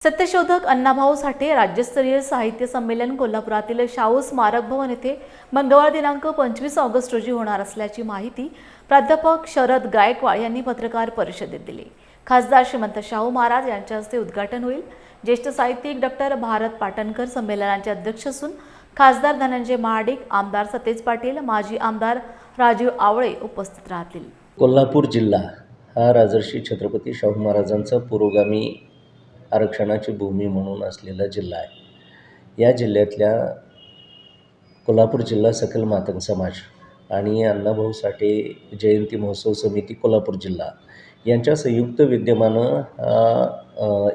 सत्यशोधक अण्णाभाऊ साठे राज्यस्तरीय साहित्य संमेलन कोल्हापुरातील शाहू स्मारक भवन येथे मंगळवार दिनांक 25 ऑगस्ट रोजी होणार असल्याची माहिती प्राध्यापक शरद गायकवाड यांनी पत्रकार परिषदेत दिली। खासदार श्रीमंत शाहू महाराज यांच्या हस्ते उद्घाटन होईल। ज्येष्ठ साहित्यिक डॉक्टर भारत पाटणकर संमेलनाचे अध्यक्ष असून खासदार धनंजय महाडिक, आमदार सतेज पाटील, माजी आमदार राजीव आवळे उपस्थित राहतील। कोल्हापूर जिल्हा हा राजर्षी छत्रपती शाहू महाराजांचा पुरोगामी आरक्षणाची भूमी म्हणून असलेला जिल्हा आहे। या जिल्ह्यातल्या कोल्हापूर जिल्हा सकल मातंग समाज आणि अण्णाभाऊ साठे जयंती महोत्सव समिती कोल्हापूर जिल्हा यांच्या संयुक्त विद्यमानं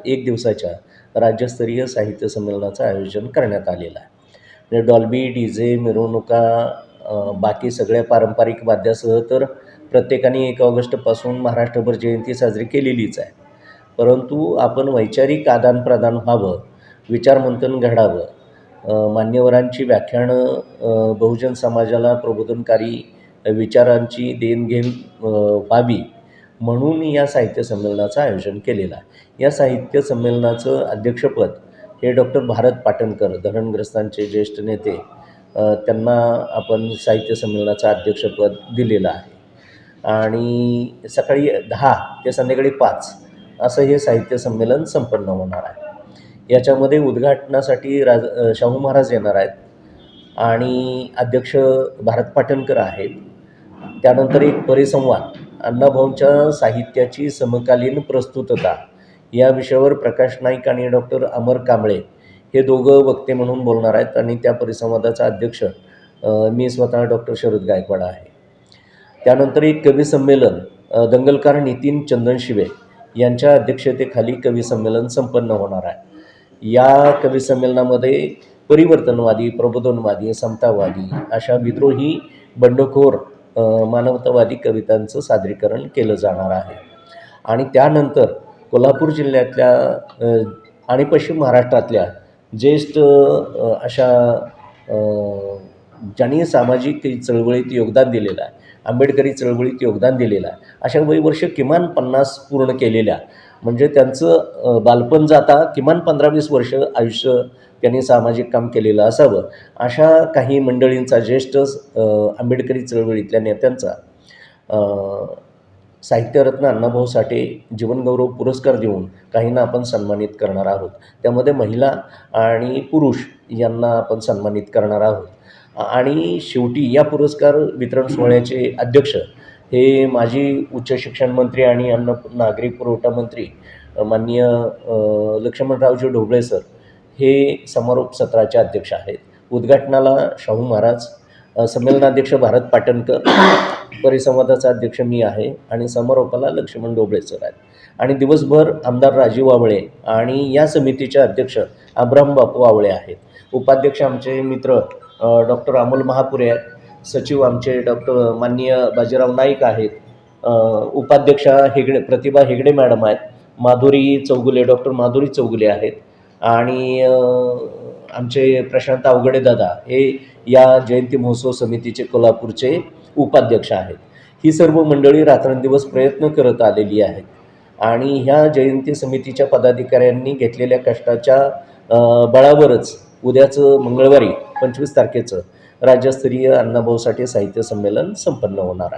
एक दिवसाच्या राज्यस्तरीय साहित्य संमेलनाचं आयोजन करण्यात आलेलं आहे। म्हणजे डॉल्बी, डीजे, मिरवणुका, बाकी सगळ्या पारंपरिक वाद्यासह तर प्रत्येकाने 1 ऑगस्टपासून महाराष्ट्रभर जयंती साजरी केलेलीच आहे। परंतु आपण वैचारिक आदानप्रदान व्हावं, विचारमंथन घडावं, मान्यवरांची व्याख्यानं बहुजन समाजाला प्रबोधनकारी विचारांची देणघेण व्हावी म्हणून या साहित्य संमेलनाचं आयोजन केलेलं आहे। या साहित्य संमेलनाचं अध्यक्षपद हे डॉक्टर भारत पाटणकर, धरणग्रस्तांचे ज्येष्ठ नेते, त्यांना आपण साहित्य संमेलनाचं अध्यक्षपद दिलेलं आहे। आणि सकाळी 10 ते संध्याकाळी 5 असं हे साहित्य संमेलन संपन्न होणार आहे। याच्यामध्ये उद्घाटनासाठी शाहू महाराज येणार आहेत आणि अध्यक्ष भारत पाटणकर आहेत। त्यानंतर एक परिसंवाद, अण्णाभाऊंच्या साहित्याची समकालीन प्रस्तुतता या विषयावर प्रकाश नाईक आणि डॉक्टर अमर कांबळे हे दोघं वक्ते म्हणून बोलणार आहेत आणि त्या परिसंवादाचा अध्यक्ष मी स्वतः डॉक्टर शरद गायकवाड आहे। त्यानंतर एक कवी संमेलन दंगलकार नितीन चंदनशिवे यांच्या अध्यक्षतेखाली कवी संमेलन संपन्न होणार आहे। या कवी संमेलनामध्ये परिवर्तनवादी, प्रबोधनवादी, समतावादी अशा विद्रोही, बंडखोर, मानवतावादी कवितांचं सादरीकरण केलं जाणार आहे। आणि त्यानंतर कोल्हापूर जिल्ह्यातल्या आणि पश्चिम महाराष्ट्रातल्या ज्येष्ठ अशा ज्यांनी सामाजिक चळवळीत योगदान दिलेलं आहे, आंबेडकरी चळवळीत योगदान दिलेलं आहे, अशा वयवर्ष किमान 50 पूर्ण केलेल्या, म्हणजे त्यांचं बालपण जाता किमान 15-20 वर्ष आयुष्य त्यांनी सामाजिक काम केलेलं असावं, अशा काही मंडळींचा, ज्येष्ठ आंबेडकरी चळवळीतल्या नेत्यांचा साहित्यरत्न अण्णाभाऊ साठे जीवनगौरव पुरस्कार देऊन काहींना आपण सन्मानित करणार आहोत। त्यामध्ये महिला आणि पुरुष यांना आपण सन्मानित करणार आहोत। आणि शेवटी या पुरस्कार वितरण सोहळ्याचे अध्यक्ष हे माजी उच्च शिक्षण मंत्री आणि नागरी पुरवठा मंत्री माननीय लक्ष्मणरावजी ढोबळे सर हे समारोप सत्राचे अध्यक्ष आहेत। उद्घाटनाला शाहू महाराज, संमेलनाध्यक्ष भारत पाटणकर, परिसंवादाचा अध्यक्ष मी आहे आणि समारोपाला लक्ष्मण ढोबळे सर आहेत। आणि दिवसभर आमदार राजीव आवळे आणि या समितीचे अध्यक्ष अब्राम बापू आवळे आहेत। उपाध्यक्ष आमचे मित्र डॉक्टर अमोल महापुरे आहेत। सचिव आमचे डॉक्टर माननीय बाजीराव नाईक आहेत। उपाध्यक्षा प्रतिभा हेगडे मॅडम आहेत। डॉक्टर माधुरी चौगुले आहेत। आणि आमचे प्रशांत अवघडे दादा हे या जयंती महोत्सव समितीचे कोल्हापूरचे उपाध्यक्ष आहेत। ही सर्व मंडळी रात्रंदिवस प्रयत्न करत आलेली आहेत आणि ह्या जयंती समितीच्या पदाधिकाऱ्यांनी घेतलेल्या कष्टाच्या बळावरच उद्याचं मंगळवारी 25 तारखेचं राज्यस्तरीय अण्णाभाऊ साठे साहित्य संमेलन संपन्न होणार आहे।